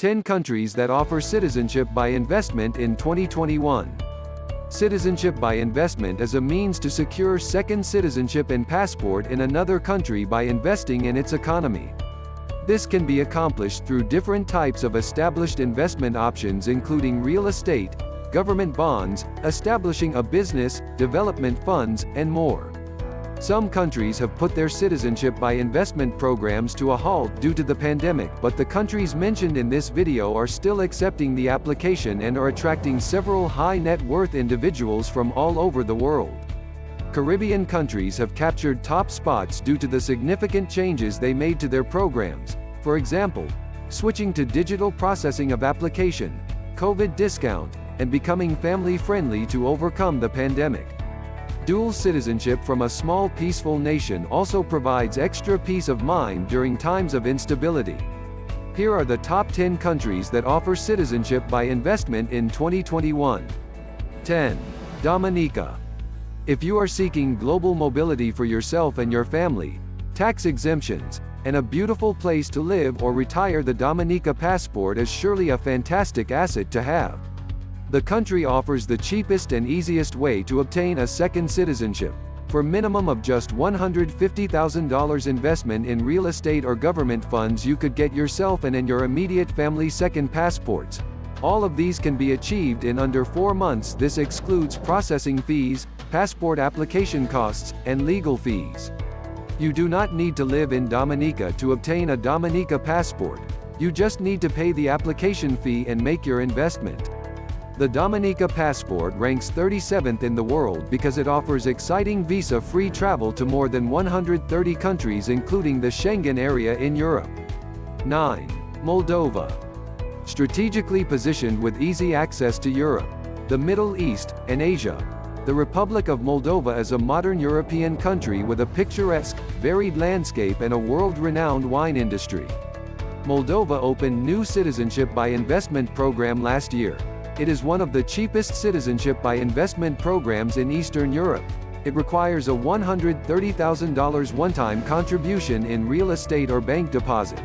10 countries that offer citizenship by investment in 2021. Citizenship by investment is a means to secure second citizenship and passport in another country by investing in its economy. This can be accomplished through different types of established investment options, including real estate, government bonds, establishing a business, development funds, and more. Some countries have put their citizenship by investment programs to a halt due to the pandemic, but the countries mentioned in this video are still accepting the application and are attracting several high net worth individuals from all over the world. Caribbean countries have captured top spots due to the significant changes they made to their programs. For example, switching to digital processing of application, COVID discount, and becoming family-friendly to overcome the pandemic. Dual citizenship from a small peaceful nation also provides extra peace of mind during times of instability. Here are the top 10 countries that offer citizenship by investment in 2021. 10. Dominica. If you are seeking global mobility for yourself and your family, tax exemptions, and a beautiful place to live or retire, the Dominica passport is surely a fantastic asset to have. The country offers the cheapest and easiest way to obtain a second citizenship. For a minimum of just $150,000 investment in real estate or government funds, you could get yourself and your immediate family second passports. All of these can be achieved in under 4 months. This excludes processing fees, passport application costs, and legal fees. You do not need to live in Dominica to obtain a Dominica passport. You just need to pay the application fee and make your investment. The Dominica passport ranks 37th in the world because it offers exciting visa-free travel to more than 130 countries, including the Schengen area in Europe. 9. Moldova. Strategically positioned with easy access to Europe, the Middle East, and Asia, the Republic of Moldova is a modern European country with a picturesque, varied landscape and a world-renowned wine industry. Moldova opened new citizenship by investment program last year. It is one of the cheapest citizenship by investment programs in Eastern Europe. It requires a $130,000 one-time contribution in real estate or bank deposit.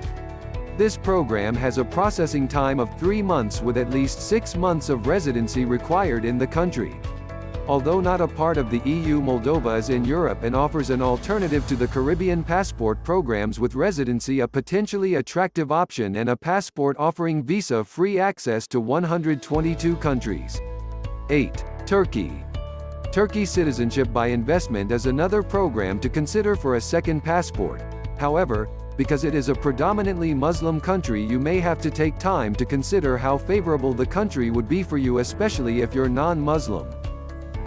This program has a processing time of 3 months with at least 6 months of residency required in the country. Although not a part of the EU, Moldova is in Europe and offers an alternative to the Caribbean passport programs, with residency a potentially attractive option and a passport offering visa-free access to 122 countries. 8. Turkey. Turkey citizenship by investment is another program to consider for a second passport. However, because it is a predominantly Muslim country, you may have to take time to consider how favorable the country would be for you, especially if you're non-Muslim.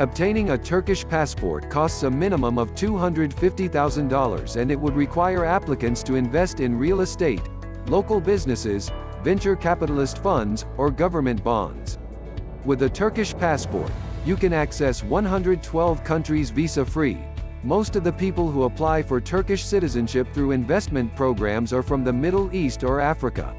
Obtaining a Turkish passport costs a minimum of $250,000, and it would require applicants to invest in real estate, local businesses, venture capitalist funds, or government bonds. With a Turkish passport, you can access 112 countries visa-free. Most of the people who apply for Turkish citizenship through investment programs are from the Middle East or Africa.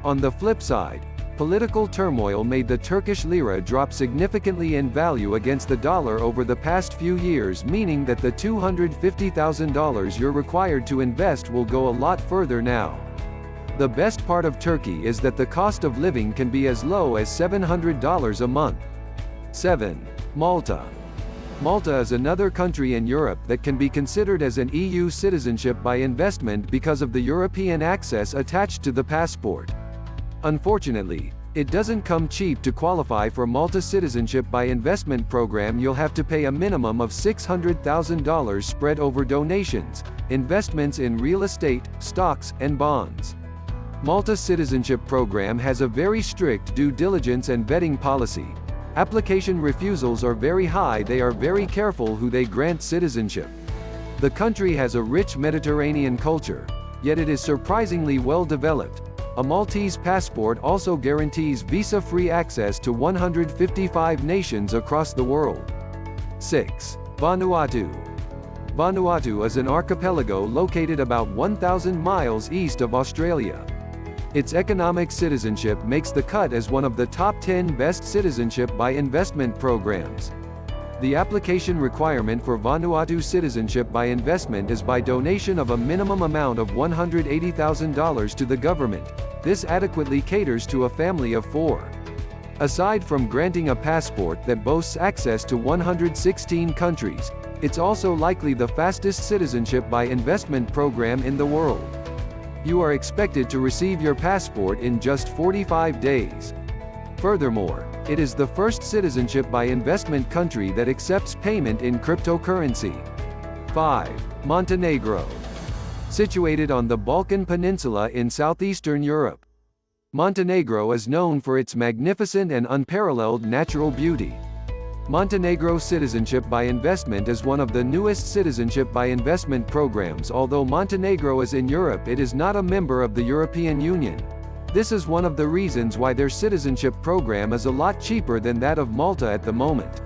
On the flip side, political turmoil made the Turkish lira drop significantly in value against the dollar over the past few years, meaning that the $250,000 you're required to invest will go a lot further now. The best part of Turkey is that the cost of living can be as low as $700 a month. 7. Malta. Malta is another country in Europe that can be considered as an EU citizenship by investment because of the European access attached to the passport. Unfortunately, it doesn't come cheap. To qualify for Malta citizenship by investment program, you'll have to pay a minimum of $600,000 spread over donations, investments in real estate, stocks, and bonds. Malta's citizenship program has a very strict due diligence and vetting policy. Application refusals are very high. They are very careful who they grant citizenship. The country has a rich Mediterranean culture, yet it is surprisingly well developed. A Maltese passport also guarantees visa-free access to 155 nations across the world. 6. Vanuatu. Vanuatu is an archipelago located about 1,000 miles east of Australia. Its economic citizenship makes the cut as one of the top 10 best citizenship by investment programs. The application requirement for Vanuatu citizenship by investment is by donation of a minimum amount of $180,000 to the government. This adequately caters to a family of 4. Aside from granting a passport that boasts access to 116 countries, it's also likely the fastest citizenship by investment program in the world. You are expected to receive your passport in just 45 days. Furthermore, it is the first citizenship by investment country that accepts payment in cryptocurrency. 5. Montenegro. Situated on the Balkan Peninsula in southeastern Europe, Montenegro is known for its magnificent and unparalleled natural beauty. Montenegro citizenship by investment is one of the newest citizenship by investment programs. Although Montenegro is in Europe, it is not a member of the European Union. This is one of the reasons why their citizenship program is a lot cheaper than that of Malta at the moment.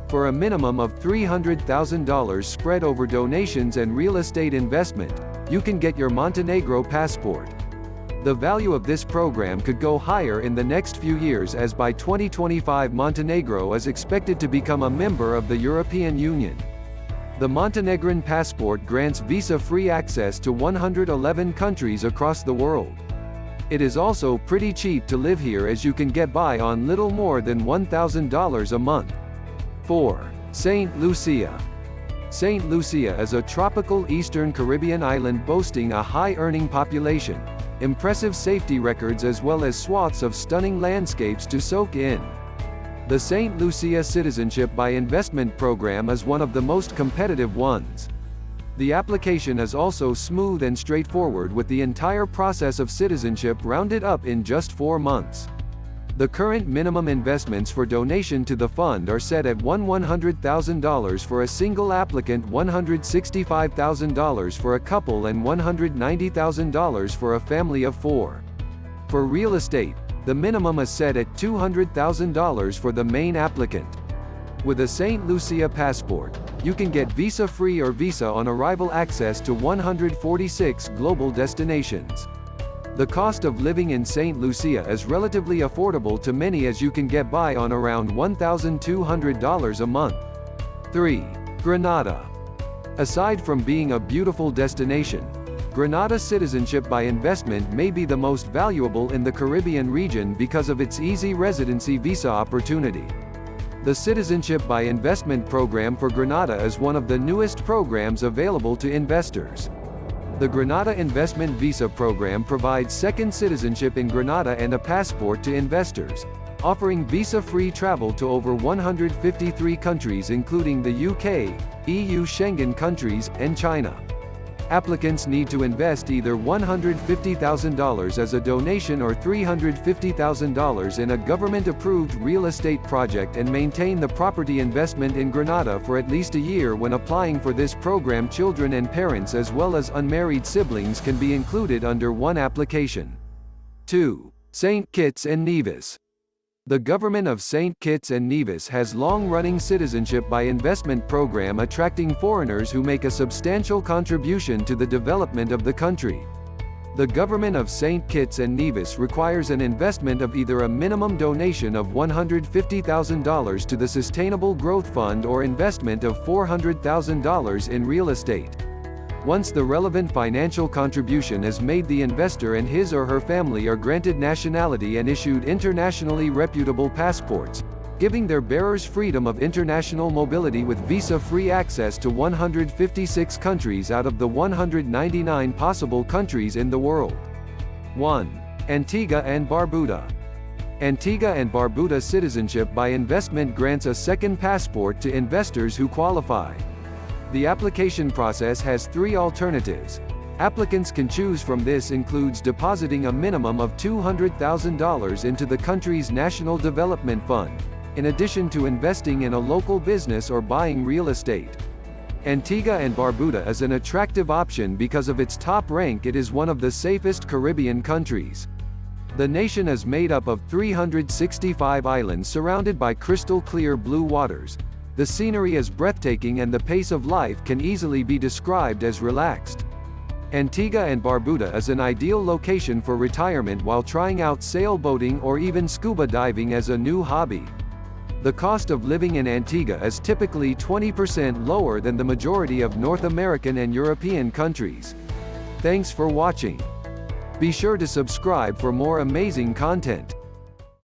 For a minimum of $300,000 spread over donations and real estate investment, you can get your Montenegro passport. The value of this program could go higher in the next few years, as by 2025 Montenegro is expected to become a member of the European Union. The Montenegrin passport grants visa-free access to 111 countries across the world. It is also pretty cheap to live here, as you can get by on little more than $1,000 a month. 4. Saint Lucia. Saint Lucia is a tropical eastern Caribbean island boasting a high-earning population, impressive safety records, as well as swaths of stunning landscapes to soak in. The Saint Lucia citizenship by investment program is one of the most competitive ones. The application is also smooth and straightforward, with the entire process of citizenship rounded up in just 4 months. The current minimum investments for donation to the fund are set at $100,000 for a single applicant, $165,000 for a couple, and $190,000 for a family of 4. For real estate, the minimum is set at $200,000 for the main applicant. With a St. Lucia passport, you can get visa-free or visa-on-arrival access to 146 global destinations. The cost of living in St. Lucia is relatively affordable to many, as you can get by on around $1,200 a month. 3. Grenada. Aside from being a beautiful destination, Grenada citizenship by investment may be the most valuable in the Caribbean region because of its easy residency visa opportunity. The Citizenship by Investment program for Grenada is one of the newest programs available to investors. The Grenada Investment Visa program provides second citizenship in Grenada and a passport to investors, offering visa-free travel to over 153 countries including the UK, EU Schengen countries, and China. Applicants need to invest either $150,000 as a donation or $350,000 in a government-approved real estate project and maintain the property investment in Grenada for at least a year when applying for this program. Children and parents as well as unmarried siblings can be included under one application. 2. St. Kitts and Nevis. The government of St. Kitts and Nevis has long-running citizenship by investment program attracting foreigners who make a substantial contribution to the development of the country. The government of St. Kitts and Nevis requires an investment of either a minimum donation of $150,000 to the Sustainable Growth Fund or investment of $400,000 in real estate. Once the relevant financial contribution is made, the investor and his or her family are granted nationality and issued internationally reputable passports, giving their bearers freedom of international mobility with visa-free access to 156 countries out of the 199 possible countries in the world. 1. Antigua and Barbuda. Antigua and Barbuda citizenship by investment grants a second passport to investors who qualify. The application process has 3 alternatives. Applicants can choose from. This includes depositing a minimum of $200,000 into the country's National Development Fund, in addition to investing in a local business or buying real estate. Antigua and Barbuda is an attractive option because of its top rank. It is one of the safest Caribbean countries. The nation is made up of 365 islands surrounded by crystal clear blue waters. The scenery is breathtaking and the pace of life can easily be described as relaxed. Antigua and Barbuda is an ideal location for retirement while trying out sailboating or even scuba diving as a new hobby. The cost of living in Antigua is typically 20% lower than the majority of North American and European countries. Thanks for watching. Be sure to subscribe for more amazing content.